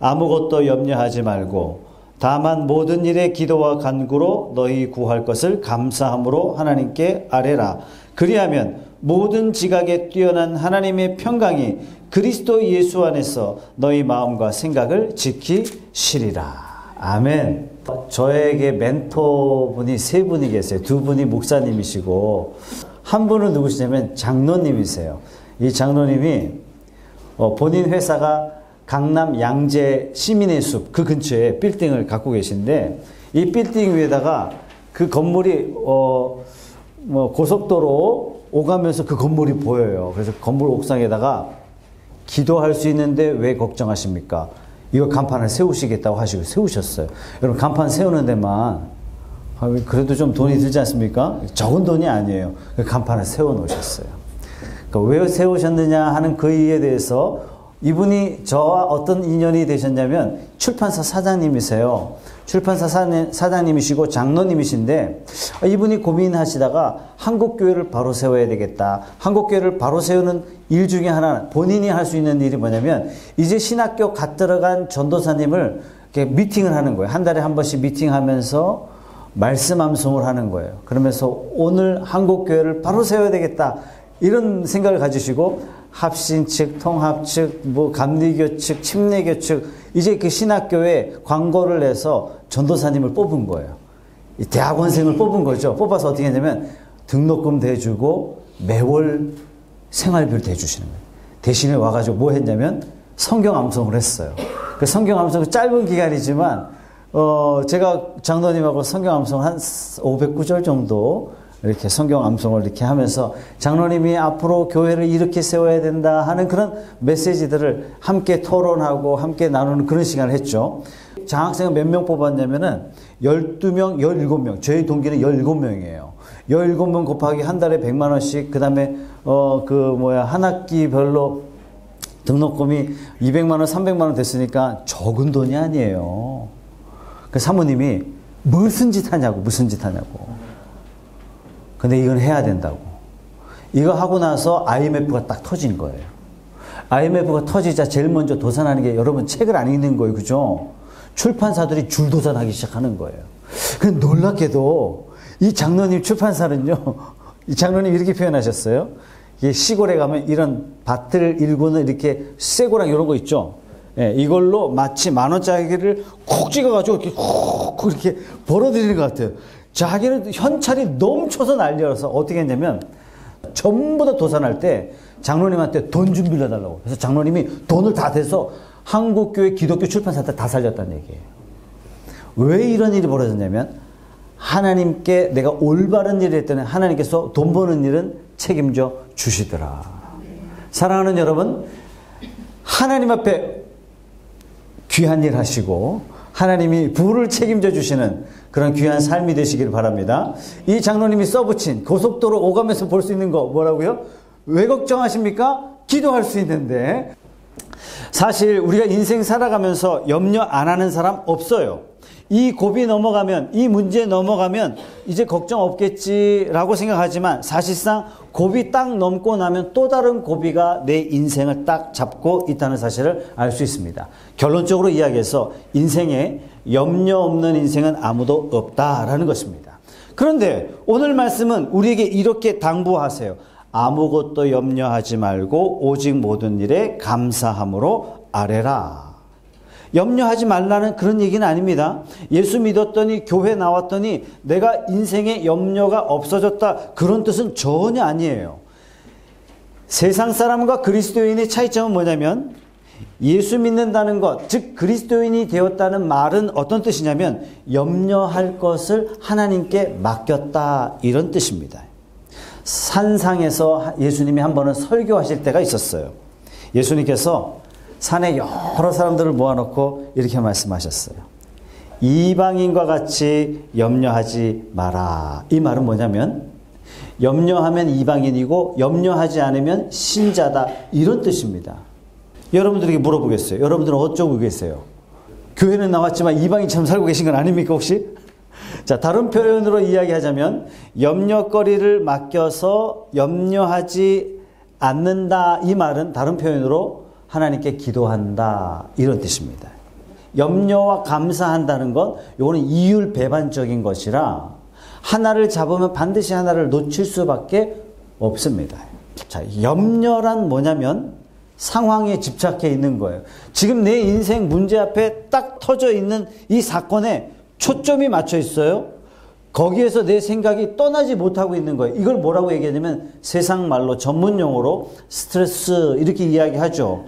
아무것도 염려하지 말고 다만 모든 일에 기도와 간구로 너희 구할 것을 감사함으로 하나님께 아뢰라. 그리하면 모든 지각에 뛰어난 하나님의 평강이 그리스도 예수 안에서 너희 마음과 생각을 지키시리라. 아멘. 저에게 멘토분이 세 분이 계세요. 두 분이 목사님이시고 한 분은 누구시냐면 장로님이세요. 이 장로님이 본인 회사가 강남 양재 시민의 숲 그 근처에 빌딩을 갖고 계신데 이 빌딩 위에다가 그 건물이 고속도로 오가면서 그 건물이 보여요. 그래서 건물 옥상에다가 기도할 수 있는데 왜 걱정하십니까? 이거 간판을 세우시겠다고 하시고 세우셨어요. 여러분 간판 세우는 데만 그래도 좀 돈이 들지 않습니까? 적은 돈이 아니에요. 그 간판을 세워 놓으셨어요. 그러니까 왜 세우셨느냐 하는 그 이유에 대해서 이분이 저와 어떤 인연이 되셨냐면 출판사 사장님이세요. 출판사 사장님이시고 장로님이신데 이분이 고민하시다가 한국교회를 바로 세워야 되겠다. 한국교회를 바로 세우는 일 중에 하나 본인이 할 수 있는 일이 뭐냐면 이제 신학교 갓 들어간 전도사님을 이렇게 미팅을 하는 거예요. 한 달에 한 번씩 미팅하면서 말씀 암송을 하는 거예요. 그러면서 오늘 한국교회를 바로 세워야 되겠다. 이런 생각을 가지시고 합신 측, 통합 측, 감리교 측, 침례교 측 이제 그 신학교에 광고를 내서 전도사님을 뽑은 거예요. 이 대학원생을 뽑은 거죠. 뽑아서 어떻게 했냐면 등록금 대주고 매월 생활비를 대주시는 거예요. 대신에 와가지고 뭐 했냐면 성경 암송을 했어요. 그 성경 암송은 짧은 기간이지만 제가 장로님하고 성경 암송 한 500구절 정도 이렇게 성경 암송을 이렇게 하면서 장로님이 앞으로 교회를 이렇게 세워야 된다 하는 그런 메시지들을 함께 토론하고 함께 나누는 그런 시간을 했죠. 장학생은 몇 명 뽑았냐면은 12명, 17명. 저희 동기는 17명이에요. 17명 곱하기 한 달에 100만 원씩, 그 다음에, 한 학기별로 등록금이 200만 원, 300만 원 됐으니까 적은 돈이 아니에요. 그 사모님이 무슨 짓 하냐고. 근데 이건 해야 된다고. 이거 하고 나서 IMF가 딱 터진 거예요. IMF가 터지자 제일 먼저 도산하는 게 여러분 책을 안 읽는 거예요. 그죠? 출판사들이 줄도산하기 시작하는 거예요. 근데 놀랍게도 이 장로님 출판사는요. 이 장로님 이렇게 표현하셨어요. 이게 시골에 가면 이런 밭을 일구는 이렇게 쇠고랑 이런 거 있죠. 예, 이걸로 마치 10,000원짜리를 콕 찍어가지고 이렇게 콕 이렇게 벌어들이는 것 같아요. 자기는 현찰이 넘쳐서 난리여서 어떻게 했냐면 전부 다 도산할 때 장로님한테 돈 좀 빌려달라고. 그래서 장로님이 돈을 다 대서 한국교회 기독교 출판사한테 다 살렸다는 얘기예요. 왜 이런 일이 벌어졌냐면 하나님께 내가 올바른 일을 했더니 하나님께서 돈 버는 일은 책임져 주시더라. 사랑하는 여러분, 하나님 앞에 귀한 일 하시고 하나님이 부를 책임져 주시는 그런 귀한 삶이 되시기를 바랍니다. 이 장로님이 써붙인 고속도로 오가면서 볼 수 있는 거 뭐라고요? 왜 걱정하십니까? 기도할 수 있는데. 사실 우리가 인생 살아가면서 염려 안 하는 사람 없어요. 이 고비 넘어가면, 이 문제 넘어가면 이제 걱정 없겠지라고 생각하지만 사실상 고비 딱 넘고 나면 또 다른 고비가 내 인생을 딱 잡고 있다는 사실을 알 수 있습니다. 결론적으로 이야기해서 인생에 염려 없는 인생은 아무도 없다라는 것입니다. 그런데 오늘 말씀은 우리에게 이렇게 당부하세요. 아무것도 염려하지 말고 오직 모든 일에 감사함으로 아뢰라. 염려하지 말라는 그런 얘기는 아닙니다. 예수 믿었더니 교회 나왔더니 내가 인생에 염려가 없어졌다 그런 뜻은 전혀 아니에요. 세상 사람과 그리스도인의 차이점은 뭐냐면 예수 믿는다는 것, 즉 그리스도인이 되었다는 말은 어떤 뜻이냐면 염려할 것을 하나님께 맡겼다 이런 뜻입니다. 산상에서 예수님이 한 번은 설교하실 때가 있었어요. 예수님께서 산에 여러 사람들을 모아놓고 이렇게 말씀하셨어요. 이방인과 같이 염려하지 마라. 이 말은 뭐냐면 염려하면 이방인이고 염려하지 않으면 신자다 이런 뜻입니다. 여러분들에게 물어보겠어요. 여러분들은 어쩌고 계세요? 교회는 나왔지만 이방인처럼 살고 계신 건 아닙니까 혹시? 자, 다른 표현으로 이야기하자면 염려거리를 맡겨서 염려하지 않는다 이 말은 다른 표현으로 하나님께 기도한다 이런 뜻입니다. 염려와 감사한다는 건 요거는 이율배반적인 것이라 하나를 잡으면 반드시 하나를 놓칠 수밖에 없습니다. 자, 염려란 뭐냐면 상황에 집착해 있는 거예요. 지금 내 인생 문제 앞에 딱 터져 있는 이 사건에 초점이 맞춰 있어요. 거기에서 내 생각이 떠나지 못하고 있는 거예요. 이걸 뭐라고 얘기하냐면 세상 말로 전문 용어로 스트레스 이렇게 이야기하죠.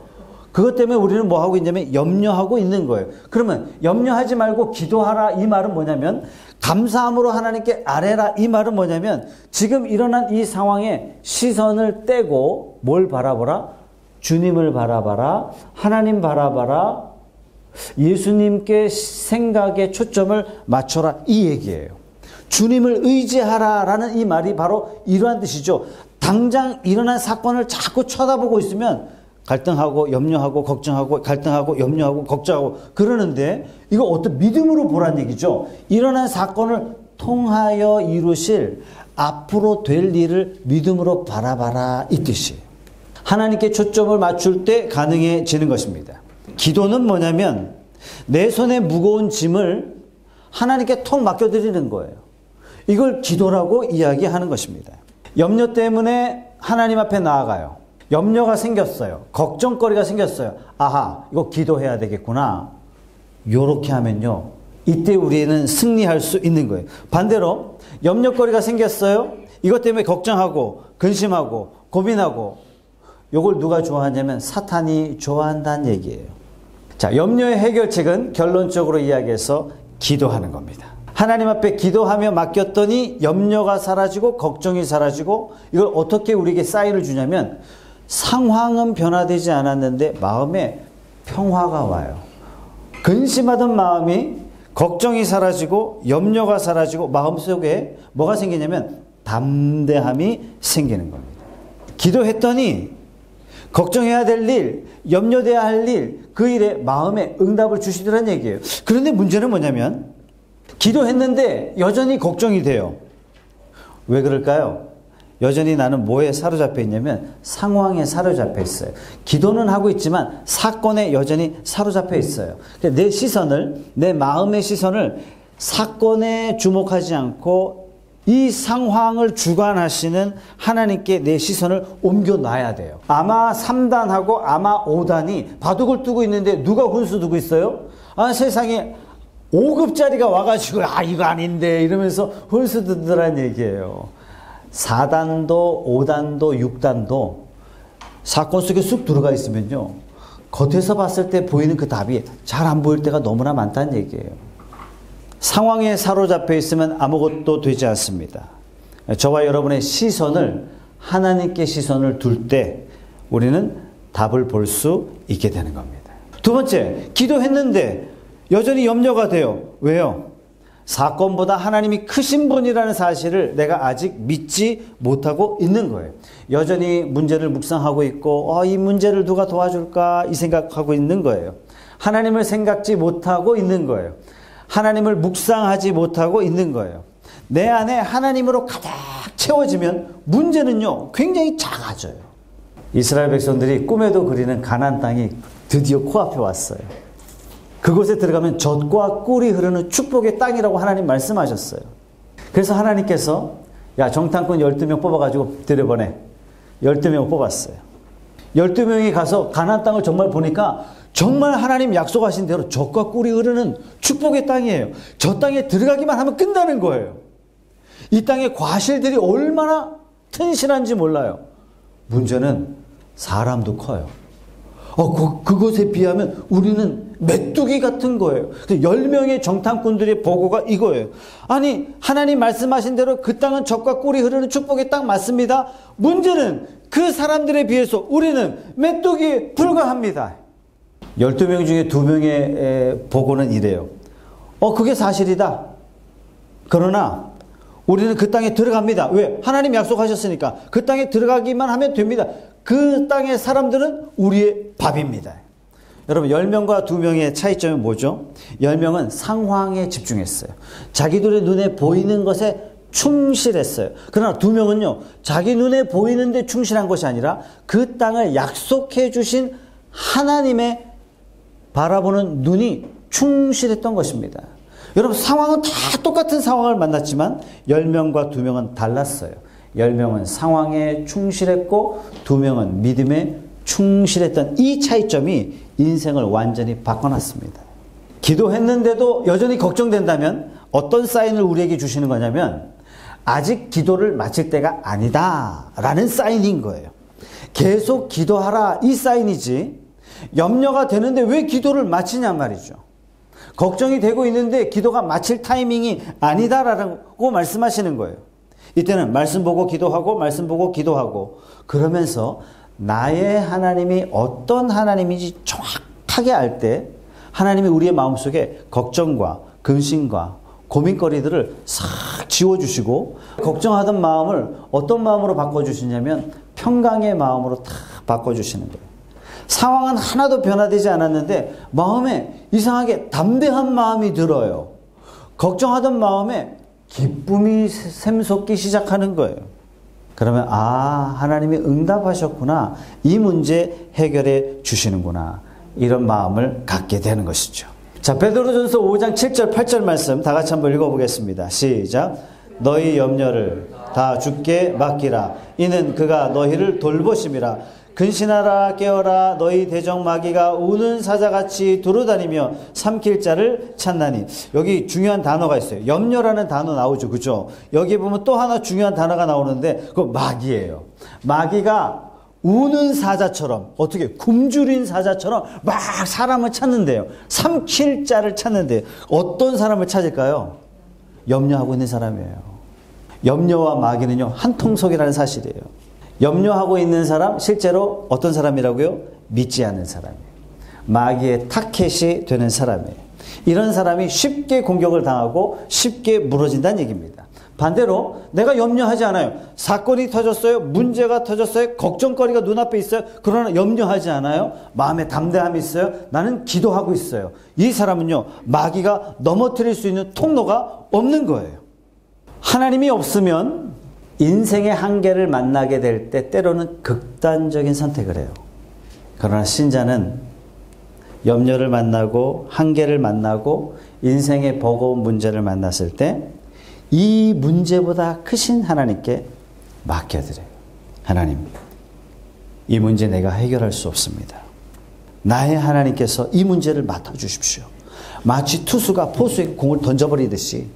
그것 때문에 우리는 뭐 하고 있냐면 염려하고 있는 거예요. 그러면 염려하지 말고 기도하라 이 말은 뭐냐면 감사함으로 하나님께 아뢰라 이 말은 뭐냐면 지금 일어난 이 상황에 시선을 떼고 뭘 바라보라? 주님을 바라봐라. 하나님 바라봐라. 예수님께 생각에 초점을 맞춰라 이 얘기예요. 주님을 의지하라라는 이 말이 바로 이러한 뜻이죠. 당장 일어난 사건을 자꾸 쳐다보고 있으면 갈등하고 염려하고 걱정하고 갈등하고 염려하고 걱정하고 그러는데 이거 어떤 믿음으로 보란 얘기죠. 일어난 사건을 통하여 이루실 앞으로 될 일을 믿음으로 바라봐라 이 뜻이에요. 하나님께 초점을 맞출 때 가능해지는 것입니다. 기도는 뭐냐면 내 손에 무거운 짐을 하나님께 턱 맡겨드리는 거예요. 이걸 기도라고 이야기하는 것입니다. 염려 때문에 하나님 앞에 나아가요. 염려가 생겼어요. 걱정거리가 생겼어요. 아하, 이거 기도해야 되겠구나. 요렇게 하면요. 이때 우리는 승리할 수 있는 거예요. 반대로 염려거리가 생겼어요. 이것 때문에 걱정하고 근심하고 고민하고 요걸 누가 좋아하냐면 사탄이 좋아한다는 얘기예요. 자, 염려의 해결책은 결론적으로 이야기해서 기도하는 겁니다. 하나님 앞에 기도하며 맡겼더니 염려가 사라지고 걱정이 사라지고 이걸 어떻게 우리에게 사인을 주냐면 상황은 변화되지 않았는데 마음에 평화가 와요. 근심하던 마음이 걱정이 사라지고 염려가 사라지고 마음속에 뭐가 생기냐면 담대함이 생기는 겁니다. 기도했더니 걱정해야 될 일, 염려돼야 할 일, 그 일에 마음에 응답을 주시더란 얘기예요. 그런데 문제는 뭐냐면 기도했는데 여전히 걱정이 돼요. 왜 그럴까요? 여전히 나는 뭐에 사로잡혀 있냐면 상황에 사로잡혀 있어요. 기도는 하고 있지만 사건에 여전히 사로잡혀 있어요. 내 시선을, 내 마음의 시선을 사건에 주목하지 않고 이 상황을 주관하시는 하나님께 내 시선을 옮겨놔야 돼요. 아마 3단하고 아마 5단이 바둑을 두고 있는데 누가 혼수 두고 있어요? 아, 세상에 5급짜리가 와가지고 아 이거 아닌데 이러면서 혼수 두더란 얘기예요. 4단도 5단도 6단도 사건 속에 쑥 들어가 있으면요. 겉에서 봤을 때 보이는 그 답이 잘 안 보일 때가 너무나 많다는 얘기예요. 상황에 사로잡혀 있으면 아무것도 되지 않습니다. 저와 여러분의 시선을 하나님께 시선을 둘 때 우리는 답을 볼 수 있게 되는 겁니다. 두 번째, 기도했는데 여전히 염려가 돼요. 왜요? 사건보다 하나님이 크신 분이라는 사실을 내가 아직 믿지 못하고 있는 거예요. 여전히 문제를 묵상하고 있고 이 문제를 누가 도와줄까 이 생각하고 있는 거예요. 하나님을 생각지 못하고 있는 거예요. 하나님을 묵상하지 못하고 있는 거예요. 내 안에 하나님으로 가득 채워지면 문제는요 굉장히 작아져요. 이스라엘 백성들이 꿈에도 그리는 가나안 땅이 드디어 코앞에 왔어요. 그곳에 들어가면 젖과 꿀이 흐르는 축복의 땅이라고 하나님 말씀하셨어요. 그래서 하나님께서 야 정탐꾼 12명 뽑아가지고 들여보내. 12명 뽑았어요. 12명이 가서 가나안 땅을 정말 보니까 정말 하나님 약속하신 대로 젖과 꿀이 흐르는 축복의 땅이에요. 저 땅에 들어가기만 하면 끝나는 거예요. 이 땅의 과실들이 얼마나 튼실한지 몰라요. 문제는 사람도 커요. 그것에 비하면 우리는 메뚜기 같은 거예요. 10명의 정탐꾼들의 보고가 이거예요. 아니 하나님 말씀하신 대로 그 땅은 젖과 꿀이 흐르는 축복의 땅 맞습니다. 문제는 그 사람들에 비해서 우리는 메뚜기에 불과합니다. 12명 중에 2명의 보고는 이래요. 그게 사실이다. 그러나 우리는 그 땅에 들어갑니다. 왜? 하나님 약속하셨으니까. 그 땅에 들어가기만 하면 됩니다. 그 땅의 사람들은 우리의 밥입니다. 여러분 10명과 2명의 차이점은 뭐죠? 10명은 상황에 집중했어요. 자기들의 눈에 보이는 것에 충실했어요. 그러나 2명은요. 자기 눈에 보이는데 충실한 것이 아니라 그 땅을 약속해 주신 하나님의 바라보는 눈이 충실했던 것입니다. 여러분 상황은 다 똑같은 상황을 만났지만 10명과 2명은 달랐어요. 10명은 상황에 충실했고 2명은 믿음에 충실했던 이 차이점이 인생을 완전히 바꿔놨습니다. 기도했는데도 여전히 걱정된다면 어떤 사인을 우리에게 주시는 거냐면 아직 기도를 마칠 때가 아니다 라는 사인인 거예요. 계속 기도하라 이 사인이지 염려가 되는데 왜 기도를 마치냐 말이죠. 걱정이 되고 있는데 기도가 마칠 타이밍이 아니다라고 말씀하시는 거예요. 이때는 말씀 보고 기도하고 말씀 보고 기도하고 그러면서 나의 하나님이 어떤 하나님인지 정확하게 알 때 하나님이 우리의 마음속에 걱정과 근심과 고민거리들을 싹 지워주시고 걱정하던 마음을 어떤 마음으로 바꿔주시냐면 평강의 마음으로 다 바꿔주시는 거예요. 상황은 하나도 변화되지 않았는데 마음에 이상하게 담대한 마음이 들어요. 걱정하던 마음에 기쁨이 샘솟기 시작하는 거예요. 그러면 하나님이 응답하셨구나. 이 문제 해결해 주시는구나. 이런 마음을 갖게 되는 것이죠. 자, 베드로전서 5장 7절 8절 말씀 다 같이 한번 읽어보겠습니다. 시작. 너희 염려를 다 주께 맡기라. 이는 그가 너희를 돌보심이라. 근신하라 깨어라. 너희 대적 마귀가 우는 사자같이 두루다니며 삼킬 자를 찾나니. 여기 중요한 단어가 있어요. 염려라는 단어 나오죠. 그죠? 여기 보면 또 하나 중요한 단어가 나오는데 그거 마귀예요. 마귀가 우는 사자처럼 어떻게 굶주린 사자처럼 막 사람을 찾는데요. 삼킬 자를 찾는데 어떤 사람을 찾을까요? 염려하고 있는 사람이에요. 염려와 마귀는요 한 통속이라는 사실이에요. 염려하고 있는 사람 실제로 어떤 사람이라고요? 믿지 않는 사람이에요. 마귀의 타켓이 되는 사람이에요. 이런 사람이 쉽게 공격을 당하고 쉽게 무너진다는 얘기입니다. 반대로 내가 염려하지 않아요. 사건이 터졌어요. 문제가 터졌어요. 걱정거리가 눈앞에 있어요. 그러나 염려하지 않아요. 마음에 담대함이 있어요. 나는 기도하고 있어요. 이 사람은요 마귀가 넘어뜨릴 수 있는 통로가 없는 거예요. 하나님이 없으면 인생의 한계를 만나게 될 때 때로는 극단적인 선택을 해요. 그러나 신자는 염려를 만나고 한계를 만나고 인생의 버거운 문제를 만났을 때 이 문제보다 크신 하나님께 맡겨드려요. 하나님, 이 문제 내가 해결할 수 없습니다. 나의 하나님께서 이 문제를 맡아주십시오. 마치 투수가 포수에게 공을 던져버리듯이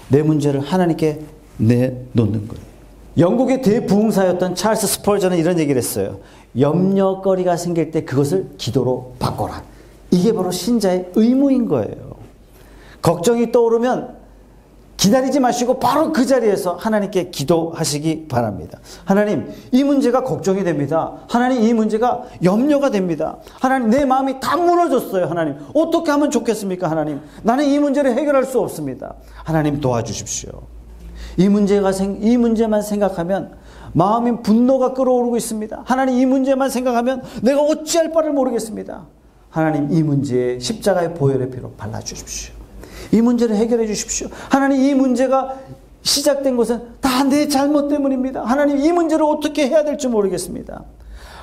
내 문제를 하나님께 내놓는 거예요. 영국의 대부흥사였던 찰스 스펄전은 이런 얘기를 했어요. 염려거리가 생길 때 그것을 기도로 바꿔라. 이게 바로 신자의 의무인 거예요. 걱정이 떠오르면 기다리지 마시고 바로 그 자리에서 하나님께 기도하시기 바랍니다. 하나님, 이 문제가 걱정이 됩니다. 하나님, 이 문제가 염려가 됩니다. 하나님, 내 마음이 다 무너졌어요. 하나님, 어떻게 하면 좋겠습니까? 하나님, 나는 이 문제를 해결할 수 없습니다. 하나님, 도와주십시오. 이 문제만 생각하면 마음의 분노가 끓어오르고 있습니다. 하나님, 이 문제만 생각하면 내가 어찌할 바를 모르겠습니다. 하나님, 이 문제에 십자가의 보혈의 피로 발라주십시오. 이 문제를 해결해 주십시오. 하나님, 이 문제가 시작된 것은 다 내 잘못 때문입니다. 하나님, 이 문제를 어떻게 해야 될지 모르겠습니다.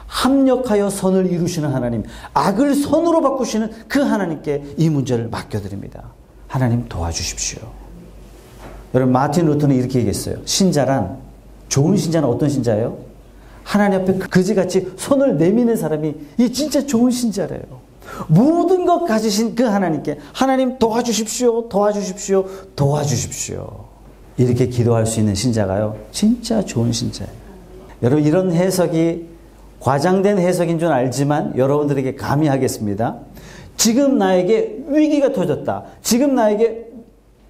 합력하여 선을 이루시는 하나님, 악을 선으로 바꾸시는 그 하나님께 이 문제를 맡겨드립니다. 하나님, 도와주십시오. 여러분, 마틴 루터는 이렇게 얘기했어요. 신자란, 좋은 신자는 어떤 신자예요? 하나님 앞에 그지같이 손을 내미는 사람이 이 진짜 좋은 신자래요. 모든 것 가지신 그 하나님께 하나님 도와주십시오, 도와주십시오, 도와주십시오. 이렇게 기도할 수 있는 신자가요, 진짜 좋은 신자예요. 여러분, 이런 해석이 과장된 해석인 줄 알지만 여러분들에게 감히 하겠습니다. 지금 나에게 위기가 터졌다. 지금 나에게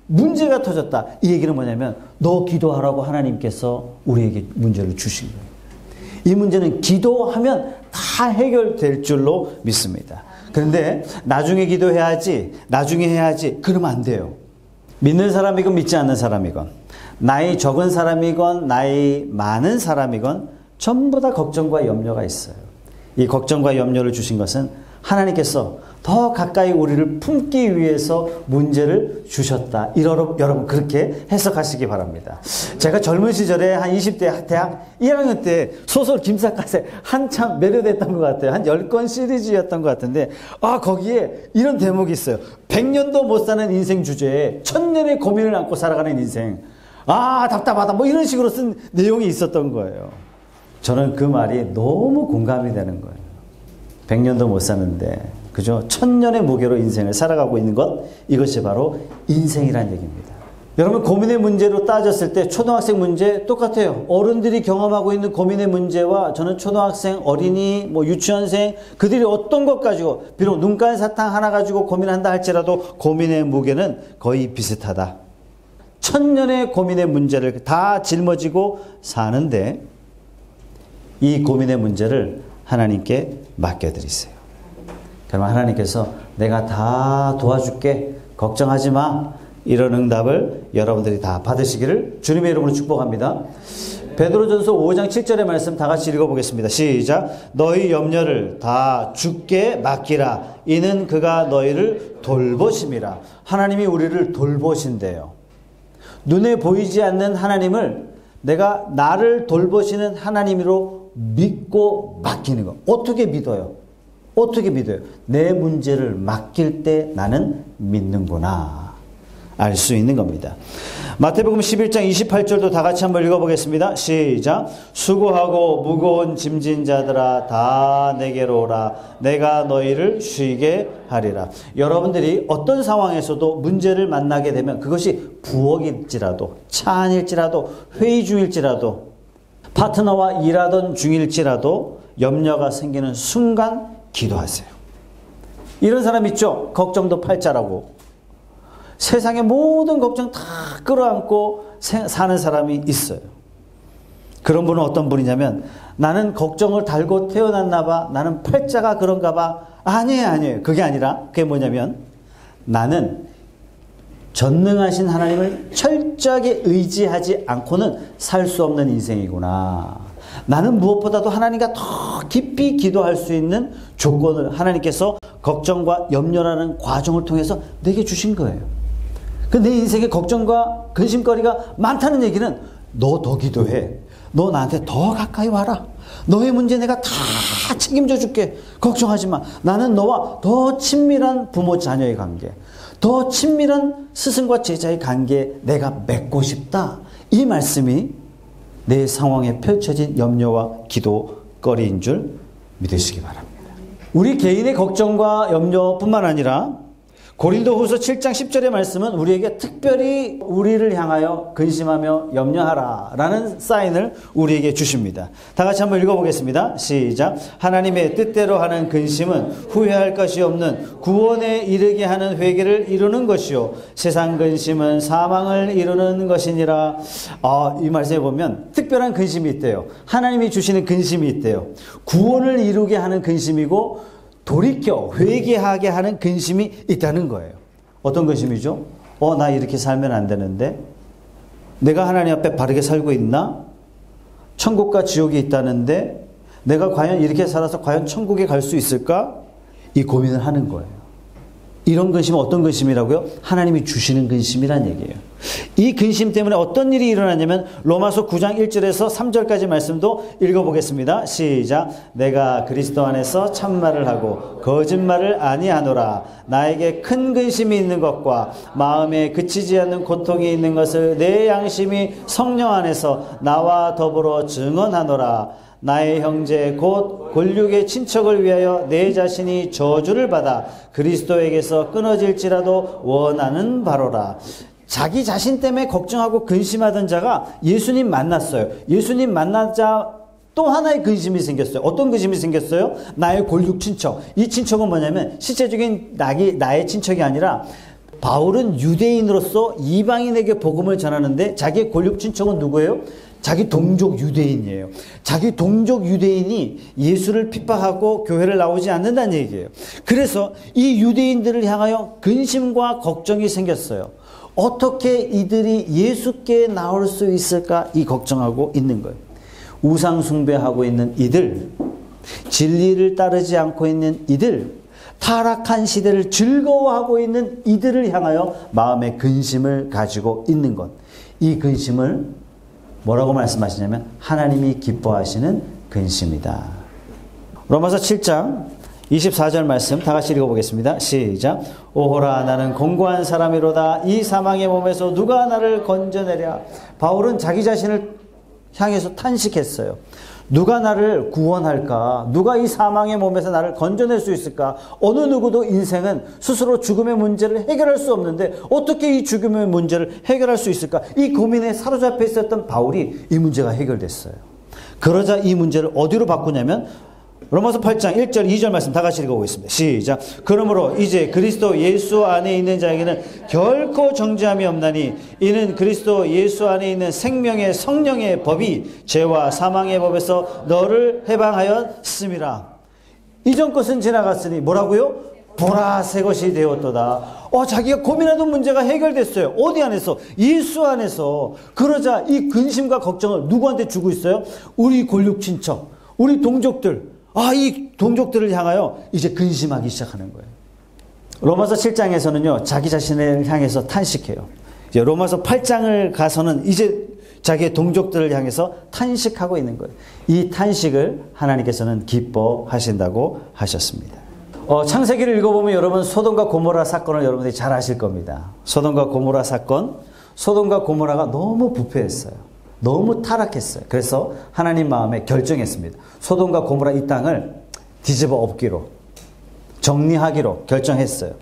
문제가 터졌다. 이 얘기는 뭐냐면 너 기도하라고 하나님께서 우리에게 문제를 주신 거예요. 이 문제는 기도하면 다 해결될 줄로 믿습니다. 그런데 나중에 기도해야지, 나중에 해야지, 그러면 안 돼요. 믿는 사람이건 믿지 않는 사람이건, 나이 적은 사람이건 나이 많은 사람이건 전부 다 걱정과 염려가 있어요. 이 걱정과 염려를 주신 것은 하나님께서 더 가까이 우리를 품기 위해서 문제를 주셨다. 여러분 그렇게 해석하시기 바랍니다. 제가 젊은 시절에 한 20대 대학 1학년 때 소설 김삿갓에 한참 매료됐던 것 같아요. 한 10권 시리즈였던 것 같은데 거기에 이런 대목이 있어요. 100년도 못 사는 인생 주제에 1000년의 고민을 안고 살아가는 인생. 답답하다. 뭐 이런 식으로 쓴 내용이 있었던 거예요. 저는 그 말이 너무 공감이 되는 거예요. 100년도 못 사는데 그죠? 1000년의 무게로 인생을 살아가고 있는 것, 이것이 바로 인생이란 얘기입니다. 여러분, 고민의 문제로 따졌을 때 초등학생 문제 똑같아요. 어른들이 경험하고 있는 고민의 문제와 저는 초등학생, 어린이, 유치원생, 그들이 어떤 것 가지고, 비록 눈간 사탕 하나 가지고 고민한다 할지라도 고민의 무게는 거의 비슷하다. 1000년의 고민의 문제를 다 짊어지고 사는데 이 고민의 문제를 하나님께 맡겨드리세요. 그러면 하나님께서 내가 다 도와줄게, 걱정하지 마, 이런 응답을 여러분들이 다 받으시기를 주님의 이름으로 축복합니다. 베드로전서 5장 7절의 말씀 다 같이 읽어보겠습니다. 시작. 너희 염려를 다 주께 맡기라. 이는 그가 너희를 돌보심이라. 하나님이 우리를 돌보신대요. 눈에 보이지 않는 하나님을 내가 나를 돌보시는 하나님으로 믿고 맡기는 거. 어떻게 믿어요? 내 문제를 맡길 때 나는 믿는구나. 알 수 있는 겁니다. 마태복음 11장 28절도 다 같이 한번 읽어보겠습니다. 시작. 수고하고 무거운 짐진 자들아 다 내게로 오라. 내가 너희를 쉬게 하리라. 여러분들이 어떤 상황에서도 문제를 만나게 되면 그것이 부엌일지라도 차 안일지라도 회의 중일지라도 파트너와 일하던 중일지라도 염려가 생기는 순간 기도하세요. 이런 사람 있죠? 걱정도 팔자라고. 세상의 모든 걱정 다 끌어안고 사는 사람이 있어요. 그런 분은 어떤 분이냐면 나는 걱정을 달고 태어났나 봐. 나는 팔자가 그런가 봐. 아니에요. 그게 아니라 그게 뭐냐면 나는 전능하신 하나님을 철저하게 의지하지 않고는 살 수 없는 인생이구나. 나는 무엇보다도 하나님과 더 깊이 기도할 수 있는 조건을 하나님께서 걱정과 염려라는 과정을 통해서 내게 주신 거예요. 내 인생에 걱정과 근심거리가 많다는 얘기는 너 더 기도해. 너 나한테 더 가까이 와라. 너의 문제 내가 다 책임져 줄게. 걱정하지 마. 나는 너와 더 친밀한 부모 자녀의 관계, 더 친밀한 스승과 제자의 관계 내가 맺고 싶다. 이 말씀이 내 상황에 펼쳐진 염려와 기도거리인 줄 믿으시기 바랍니다. 우리 개인의 걱정과 염려뿐만 아니라 고린도후서 7장 10절의 말씀은 우리에게 특별히 우리를 향하여 근심하며 염려하라 라는 사인을 우리에게 주십니다. 다 같이 한번 읽어보겠습니다. 시작. 하나님의 뜻대로 하는 근심은 후회할 것이 없는 구원에 이르게 하는 회개를 이루는 것이요 세상 근심은 사망을 이루는 것이니라. 이 말씀에 보면 특별한 근심이 있대요. 하나님이 주시는 근심이 있대요. 구원을 이루게 하는 근심이고 돌이켜 회개하게 하는 근심이 있다는 거예요. 어떤 근심이죠? 나 이렇게 살면 안 되는데? 내가 하나님 앞에 바르게 살고 있나? 천국과 지옥이 있다는데 내가 과연 이렇게 살아서 과연 천국에 갈 수 있을까? 이 고민을 하는 거예요. 이런 근심은 어떤 근심이라고요? 하나님이 주시는 근심이란 얘기예요. 이 근심 때문에 어떤 일이 일어나냐면 로마서 9장 1절에서 3절까지 말씀도 읽어보겠습니다. 시작. 내가 그리스도 안에서 참말을 하고 거짓말을 아니하노라. 나에게 큰 근심이 있는 것과 마음에 그치지 않는 고통이 있는 것을 내 양심이 성령 안에서 나와 더불어 증언하노라. 나의 형제 곧 골육의 친척을 위하여 내 자신이 저주를 받아 그리스도에게서 끊어질지라도 원하는 바로라. 자기 자신 때문에 걱정하고 근심하던 자가 예수님 만났어요. 예수님 만나자 또 하나의 근심이 생겼어요. 어떤 근심이 생겼어요? 나의 골육 친척. 이 친척은 뭐냐면 실제적인 나의 친척이 아니라 바울은 유대인으로서 이방인에게 복음을 전하는데 자기의 골육 친척은 누구예요? 자기 동족 유대인이에요. 자기 동족 유대인이 예수를 핍박하고 교회를 나오지 않는다는 얘기예요. 그래서 이 유대인들을 향하여 근심과 걱정이 생겼어요. 어떻게 이들이 예수께 나올 수 있을까? 이 걱정하고 있는 거예요. 우상 숭배하고 있는 이들, 진리를 따르지 않고 있는 이들, 타락한 시대를 즐거워하고 있는 이들을 향하여 마음의 근심을 가지고 있는 것. 이 근심을 뭐라고 말씀하시냐면 하나님이 기뻐하시는 근심이다. 로마서 7장 24절 말씀 다 같이 읽어보겠습니다. 시작. 오호라 나는 공고한 사람이로다. 이 사망의 몸에서 누가 나를 건져내랴. 바울은 자기 자신을 향해서 탄식했어요. 누가 나를 구원할까? 누가 이 사망의 몸에서 나를 건져낼 수 있을까? 어느 누구도 인생은 스스로 죽음의 문제를 해결할 수 없는데 어떻게 이 죽음의 문제를 해결할 수 있을까? 이 고민에 사로잡혀 있었던 바울이 이 문제가 해결됐어요. 그러자 이 문제를 어디로 바꾸냐면 로마서 8장 1절 2절 말씀 다 같이 읽어보겠습니다. 시작. 그러므로 이제 그리스도 예수 안에 있는 자에게는 결코 정죄함이 없나니 이는 그리스도 예수 안에 있는 생명의 성령의 법이 죄와 사망의 법에서 너를 해방하였음이라. 이전 것은 지나갔으니 뭐라고요? 보라 새 것이 되었도다. 자기가 고민하던 문제가 해결됐어요. 어디 안에서? 예수 안에서. 그러자 이 근심과 걱정을 누구한테 주고 있어요? 우리 골육 친척, 우리 동족들. 이 동족들을 향하여 이제 근심하기 시작하는 거예요. 로마서 7장에서는요, 자기 자신을 향해서 탄식해요. 이제 로마서 8장을 가서는 이제 자기의 동족들을 향해서 탄식하고 있는 거예요. 이 탄식을 하나님께서는 기뻐하신다고 하셨습니다. 창세기를 읽어보면 여러분 소돔과 고모라 사건을 여러분들이 잘 아실 겁니다. 소돔과 고모라 사건, 소돔과 고모라가 너무 부패했어요. 너무 타락했어요. 그래서 하나님 마음에 결정했습니다. 소돔과 고모라 이 땅을 뒤집어 엎기로, 정리하기로 결정했어요.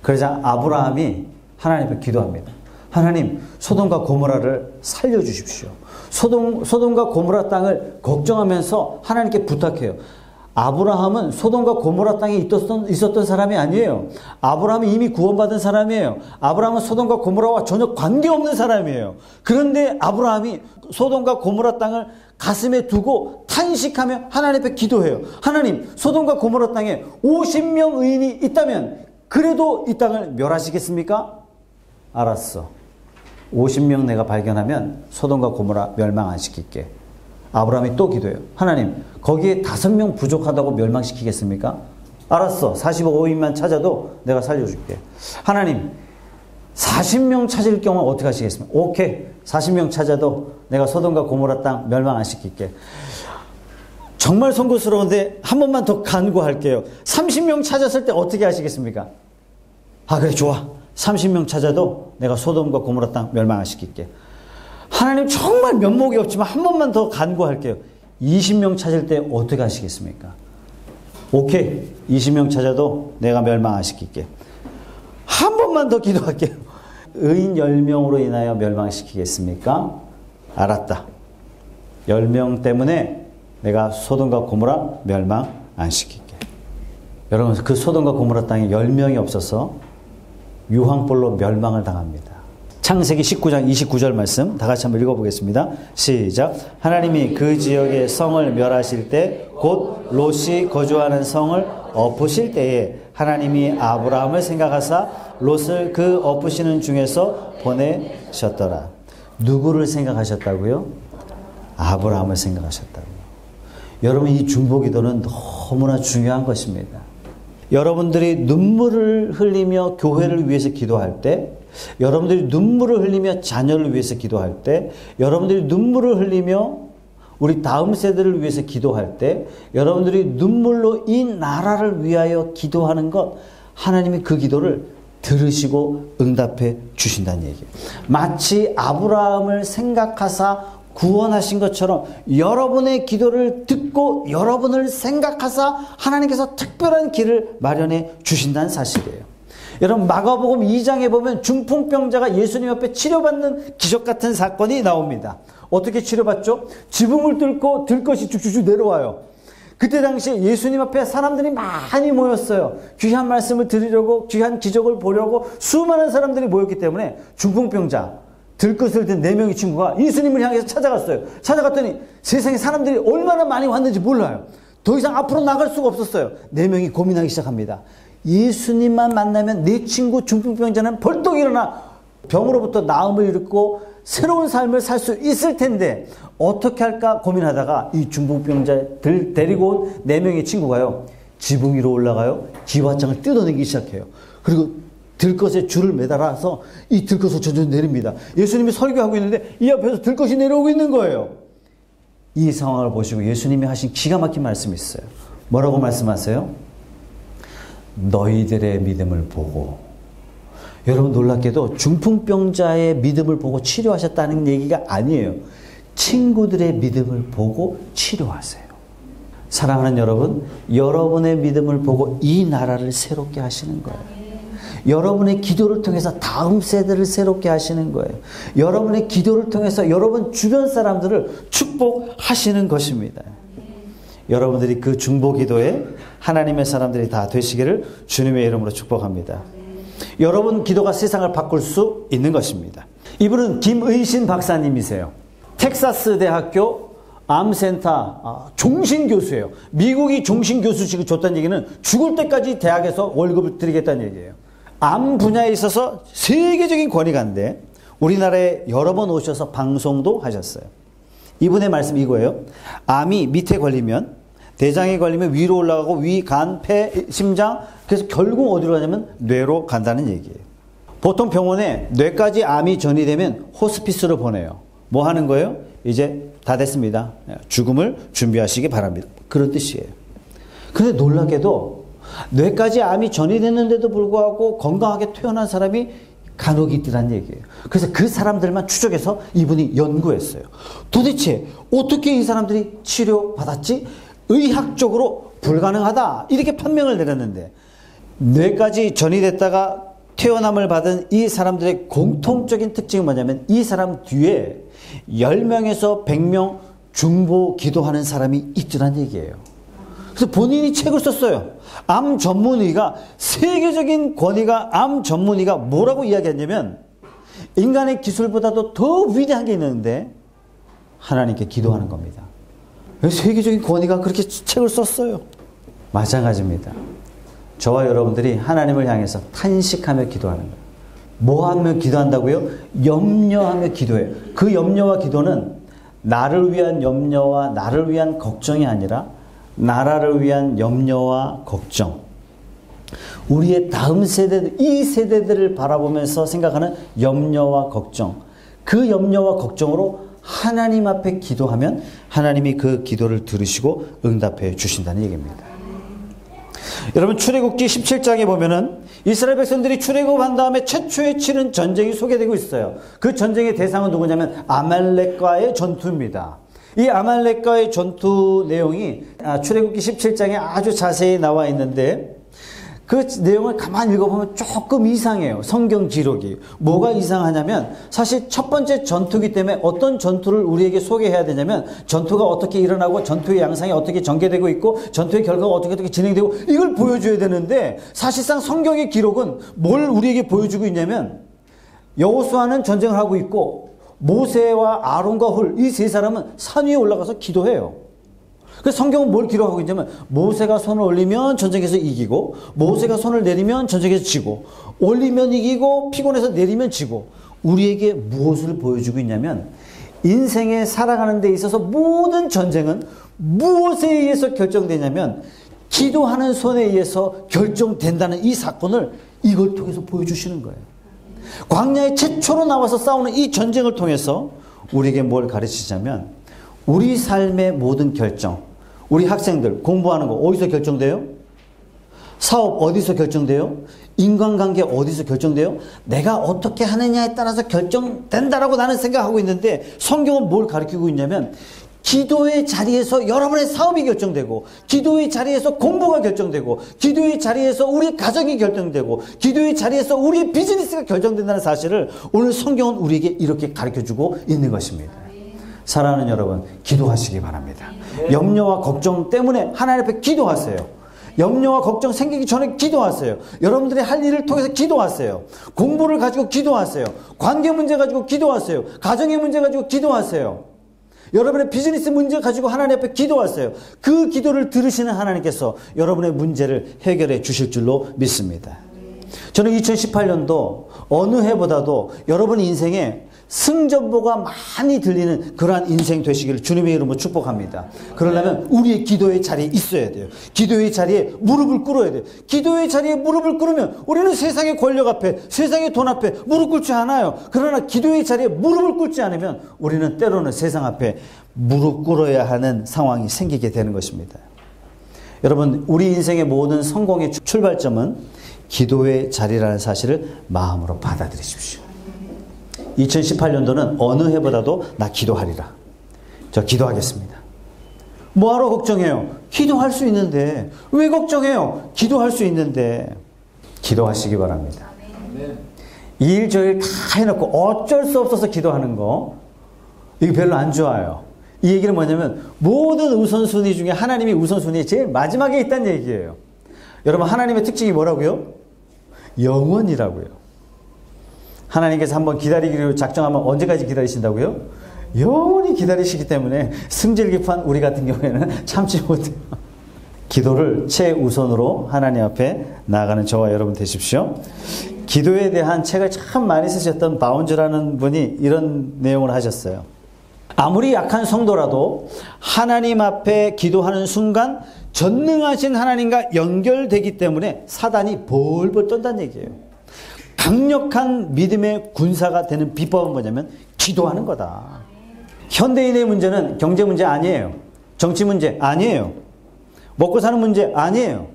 그러자 아브라함이 하나님 앞에 기도합니다. 하나님, 소돔과 고모라를 살려주십시오. 소돔과 고모라 땅을 걱정하면서 하나님께 부탁해요. 아브라함은 소돔과 고모라 땅에 있었던 사람이 아니에요. 아브라함이 이미 구원받은 사람이에요. 아브라함은 소돔과 고모라와 전혀 관계없는 사람이에요. 그런데 아브라함이 소돔과 고모라 땅을 가슴에 두고 탄식하며 하나님 앞에 기도해요. 하나님, 소돔과 고모라 땅에 50명 의인이 있다면 그래도 이 땅을 멸하시겠습니까? 알았어. 50명 내가 발견하면 소돔과 고모라 멸망 안 시킬게. 아브라함이 또 기도해요. 하나님, 거기에 5명 부족하다고 멸망시키겠습니까? 알았어. 45인만 찾아도 내가 살려줄게. 하나님, 40명 찾을 경우 어떻게 하시겠습니까? 오케이. 40명 찾아도 내가 소돔과 고모라 땅 멸망 안 시킬게. 정말 송구스러운데 한 번만 더 간구할게요. 30명 찾았을 때 어떻게 하시겠습니까? 그래, 좋아. 30명 찾아도 내가 소돔과 고모라 땅 멸망 안 시킬게. 하나님, 정말 면목이 없지만 한 번만 더 간구할게요. 20명 찾을 때 어떻게 하시겠습니까? 오케이. 20명 찾아도 내가 멸망 안 시킬게. 한 번만 더 기도할게요. 의인 10명으로 인하여 멸망시키겠습니까? 알았다. 10명 때문에 내가 소돔과 고모라 멸망 안 시킬게. 여러분, 그 소돔과 고모라 땅에 10명이 없어서 유황불로 멸망을 당합니다. 창세기 19장 29절 말씀 다 같이 한번 읽어보겠습니다. 시작. 하나님이 그 지역의 성을 멸하실 때 곧 롯이 거주하는 성을 엎으실 때에 하나님이 아브라함을 생각하사 롯을 그 엎으시는 중에서 보내셨더라. 누구를 생각하셨다고요? 아브라함을 생각하셨다고요. 여러분, 이 중보기도는 너무나 중요한 것입니다. 여러분들이 눈물을 흘리며 교회를 위해서 기도할 때, 여러분들이 눈물을 흘리며 자녀를 위해서 기도할 때, 여러분들이 눈물을 흘리며 우리 다음 세대를 위해서 기도할 때, 여러분들이 눈물로 이 나라를 위하여 기도하는 것, 하나님이 그 기도를 들으시고 응답해 주신다는 얘기예요. 마치 아브라함을 생각하사 구원하신 것처럼 여러분의 기도를 듣고 여러분을 생각하사 하나님께서 특별한 길을 마련해 주신다는 사실이에요. 여러분, 마가복음 2장에 보면 중풍병자가 예수님 옆에 치료받는 기적 같은 사건이 나옵니다. 어떻게 치료받죠? 지붕을 뚫고 들것이 쭉쭉쭉 내려와요. 그때 당시에 예수님 앞에 사람들이 많이 모였어요. 귀한 말씀을 들으려고, 귀한 기적을 보려고 수많은 사람들이 모였기 때문에 중풍병자, 들것을 든 4명의 친구가 예수님을 향해서 찾아갔어요. 찾아갔더니 세상에 사람들이 얼마나 많이 왔는지 몰라요. 더 이상 앞으로 나갈 수가 없었어요. 4명이 고민하기 시작합니다. 예수님만 만나면 내 친구 중풍병자는 벌떡 일어나 병으로부터 나음을 잃고 새로운 삶을 살 수 있을 텐데 어떻게 할까 고민하다가 이 중풍병자들 데리고 온 4명의 친구가요, 지붕 위로 올라가요. 기와장을 뜯어내기 시작해요. 그리고 들것에 줄을 매달아서 이 들것을 저절로 내립니다. 예수님이 설교하고 있는데 이 앞에서 들것이 내려오고 있는 거예요. 이 상황을 보시고 예수님이 하신 기가 막힌 말씀이 있어요. 뭐라고 말씀하세요? 너희들의 믿음을 보고. 여러분 놀랍게도 중풍병자의 믿음을 보고 치료하셨다는 얘기가 아니에요. 친구들의 믿음을 보고 치료하세요. 사랑하는 여러분, 여러분의 믿음을 보고 이 나라를 새롭게 하시는 거예요. 여러분의 기도를 통해서 다음 세대를 새롭게 하시는 거예요. 여러분의 기도를 통해서 여러분 주변 사람들을 축복하시는 것입니다. 여러분들이 그 중보 기도에 하나님의 사람들이 다 되시기를 주님의 이름으로 축복합니다. 여러분 기도가 세상을 바꿀 수 있는 것입니다. 이분은 김의신 박사님이세요. 텍사스 대학교 암센터 종신교수예요. 미국이 종신교수직을 줬다는 얘기는 죽을 때까지 대학에서 월급을 드리겠다는 얘기예요. 암 분야에 있어서 세계적인 권위가인데 우리나라에 여러 번 오셔서 방송도 하셨어요. 이분의 말씀이 이거예요. 암이 밑에 걸리면, 대장에 걸리면 위로 올라가고 위, 간, 폐, 심장, 그래서 결국 어디로 가냐면 뇌로 간다는 얘기예요. 보통 병원에 뇌까지 암이 전이되면 호스피스로 보내요. 뭐 하는 거예요? 이제 다 됐습니다. 죽음을 준비하시기 바랍니다. 그런 뜻이에요. 그런데 놀랍게도 뇌까지 암이 전이됐는데도 불구하고 건강하게 퇴원한 사람이 간혹 있더란 얘기예요. 그래서 그 사람들만 추적해서 이분이 연구했어요. 도대체 어떻게 이 사람들이 치료받았지? 의학적으로 불가능하다. 이렇게 판명을 내렸는데 뇌까지 전이됐다가 퇴원함을 받은 이 사람들의 공통적인 특징이 뭐냐면 이 사람 뒤에 10명에서 100명 중보 기도하는 사람이 있더란 얘기예요. 그래서 본인이 책을 썼어요. 암 전문의가, 세계적인 권위가 암 전문의가 뭐라고 이야기했냐면 인간의 기술보다도 더 위대한 게 있는데 하나님께 기도하는 겁니다. 세계적인 권위가 그렇게 책을 썼어요. 마찬가지입니다. 저와 여러분들이 하나님을 향해서 탄식하며 기도하는 거예요. 뭐 하며 기도한다고요? 염려하며 기도해요. 그 염려와 기도는 나를 위한 염려와 나를 위한 걱정이 아니라 나라를 위한 염려와 걱정, 우리의 다음 세대, 이 세대들을 바라보면서 생각하는 염려와 걱정, 그 염려와 걱정으로 하나님 앞에 기도하면 하나님이 그 기도를 들으시고 응답해 주신다는 얘기입니다. 여러분 출애굽기 17장에 보면은 이스라엘 백성들이 출애굽한 다음에 최초에 치른 전쟁이 소개되고 있어요. 그 전쟁의 대상은 누구냐면 아말렉과의 전투입니다. 이 아말렉과의 전투 내용이 출애굽기 17장에 아주 자세히 나와 있는데 그 내용을 가만히 읽어보면 조금 이상해요. 성경 기록이. 뭐가 이상하냐면 사실 첫 번째 전투이기 때문에 어떤 전투를 우리에게 소개해야 되냐면 전투가 어떻게 일어나고 전투의 양상이 어떻게 전개되고 있고 전투의 결과가 어떻게 진행되고 이걸 보여줘야 되는데 사실상 성경의 기록은 뭘 우리에게 보여주고 있냐면 여호수아는 전쟁을 하고 있고 모세와 아론과 훌 이 세 사람은 산 위에 올라가서 기도해요. 그래서 성경은 뭘 기록하고 있냐면 모세가 손을 올리면 전쟁에서 이기고 모세가 손을 내리면 전쟁에서 지고 올리면 이기고 피곤해서 내리면 지고 우리에게 무엇을 보여주고 있냐면 인생에 살아가는 데 있어서 모든 전쟁은 무엇에 의해서 결정되냐면 기도하는 손에 의해서 결정된다는 이 사건을 이걸 통해서 보여주시는 거예요. 광야에 최초로 나와서 싸우는 이 전쟁을 통해서 우리에게 뭘 가르치자면 우리 삶의 모든 결정, 우리 학생들 공부하는 거 어디서 결정돼요? 사업 어디서 결정돼요? 인간관계 어디서 결정돼요? 내가 어떻게 하느냐에 따라서 결정된다라고 나는 생각하고 있는데 성경은 뭘 가르치고 있냐면 기도의 자리에서 여러분의 사업이 결정되고 기도의 자리에서 공부가 결정되고 기도의 자리에서 우리 가정이 결정되고 기도의 자리에서 우리 비즈니스가 결정된다는 사실을 오늘 성경은 우리에게 이렇게 가르쳐주고 있는 것입니다. 사랑하는 여러분, 기도하시기 바랍니다. 염려와 걱정 때문에 하나님 앞에 기도하세요. 염려와 걱정 생기기 전에 기도하세요. 여러분들이 할 일을 통해서 기도하세요. 공부를 가지고 기도하세요. 관계 문제 가지고 기도하세요. 가정의 문제 가지고 기도하세요. 여러분의 비즈니스 문제 가지고 하나님 앞에 기도하세요. 그 기도를 들으시는 하나님께서 여러분의 문제를 해결해 주실 줄로 믿습니다. 저는 2018년도 어느 해보다도 여러분 인생에 승전보가 많이 들리는 그러한 인생 되시기를 주님의 이름으로 축복합니다. 그러려면 우리의 기도의 자리에 있어야 돼요. 기도의 자리에 무릎을 꿇어야 돼요. 기도의 자리에 무릎을 꿇으면 우리는 세상의 권력 앞에, 세상의 돈 앞에 무릎 꿇지 않아요. 그러나 기도의 자리에 무릎을 꿇지 않으면 우리는 때로는 세상 앞에 무릎 꿇어야 하는 상황이 생기게 되는 것입니다. 여러분, 우리 인생의 모든 성공의 출발점은 기도의 자리라는 사실을 마음으로 받아들이십시오. 2018년도는 어느 해보다도 나 기도하리라. 저 기도하겠습니다. 뭐하러 걱정해요? 기도할 수 있는데. 왜 걱정해요? 기도할 수 있는데. 기도하시기 바랍니다. 이 일 저 일 다 해놓고 어쩔 수 없어서 기도하는 거, 이게 별로 안 좋아요. 이 얘기는 뭐냐면 모든 우선순위 중에 하나님이 우선순위에 제일 마지막에 있다는 얘기예요. 여러분, 하나님의 특징이 뭐라고요? 영원이라고요. 하나님께서 한번 기다리기로 작정하면 언제까지 기다리신다고요? 영원히 기다리시기 때문에 승질 급한 우리 같은 경우에는 참지 못해요. 기도를 최우선으로 하나님 앞에 나아가는 저와 여러분 되십시오. 기도에 대한 책을 참 많이 쓰셨던 바운즈라는 분이 이런 내용을 하셨어요. 아무리 약한 성도라도 하나님 앞에 기도하는 순간 전능하신 하나님과 연결되기 때문에 사단이 벌벌 떤다는 얘기예요. 강력한 믿음의 군사가 되는 비법은 뭐냐면 기도하는 거다. 현대인의 문제는 경제 문제 아니에요. 정치 문제 아니에요. 먹고 사는 문제 아니에요.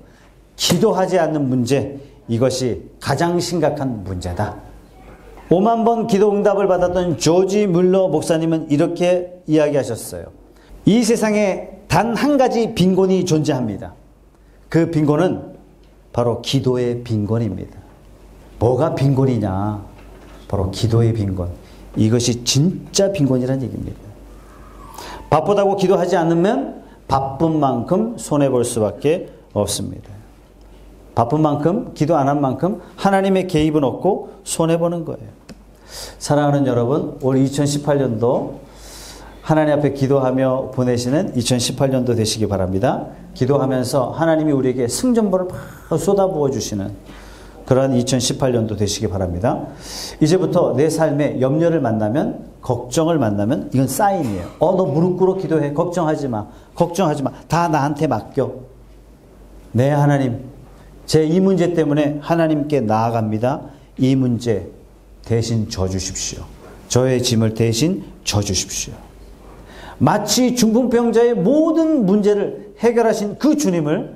기도하지 않는 문제, 이것이 가장 심각한 문제다. 5만 번 기도 응답을 받았던 조지 뮬러 목사님은 이렇게 이야기하셨어요. 이 세상에 단 한 가지 빈곤이 존재합니다. 그 빈곤은 바로 기도의 빈곤입니다. 뭐가 빈곤이냐? 바로 기도의 빈곤. 이것이 진짜 빈곤이라는 얘기입니다. 바쁘다고 기도하지 않으면 바쁜 만큼 손해볼 수밖에 없습니다. 바쁜 만큼, 기도 안 한 만큼 하나님의 개입은 없고 손해보는 거예요. 사랑하는 여러분, 올 2018년도 하나님 앞에 기도하며 보내시는 2018년도 되시기 바랍니다. 기도하면서 하나님이 우리에게 승전보를 막 쏟아부어 주시는 그런 2018년도 되시기 바랍니다. 이제부터 내 삶에 염려를 만나면, 걱정을 만나면 이건 사인이에요. 너 무릎 꿇어 기도해. 걱정하지 마. 걱정하지 마. 다 나한테 맡겨. 네, 하나님. 제 이 문제 때문에 하나님께 나아갑니다. 이 문제 대신 져주십시오. 저의 짐을 대신 져주십시오. 마치 중풍병자의 모든 문제를 해결하신 그 주님을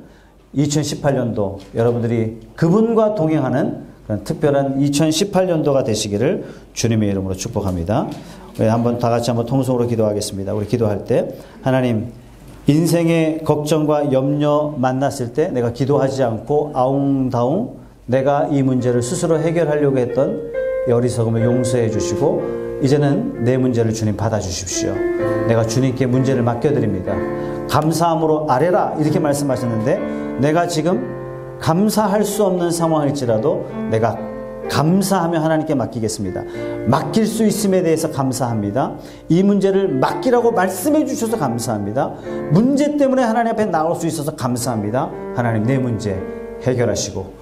2018년도 여러분들이 그분과 동행하는 그런 특별한 2018년도가 되시기를 주님의 이름으로 축복합니다. 한번 다 같이 한번 통성으로 기도하겠습니다. 우리 기도할 때 하나님, 인생의 걱정과 염려 만났을 때 내가 기도하지 않고 아웅다웅 내가 이 문제를 스스로 해결하려고 했던 어리석음을 용서해 주시고 이제는 내 문제를 주님 받아주십시오. 내가 주님께 문제를 맡겨드립니다. 감사함으로 아뢰라 이렇게 말씀하셨는데 내가 지금 감사할 수 없는 상황일지라도 내가 감사하며 하나님께 맡기겠습니다. 맡길 수 있음에 대해서 감사합니다. 이 문제를 맡기라고 말씀해 주셔서 감사합니다. 문제 때문에 하나님 앞에 나올 수 있어서 감사합니다. 하나님, 내 문제 해결하시고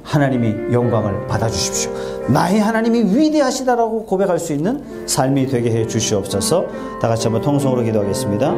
하나님이 영광을 받아주십시오. 나의 하나님이 위대하시다라고 고백할 수 있는 삶이 되게 해 주시옵소서. 다 같이 한번 통성으로 기도하겠습니다.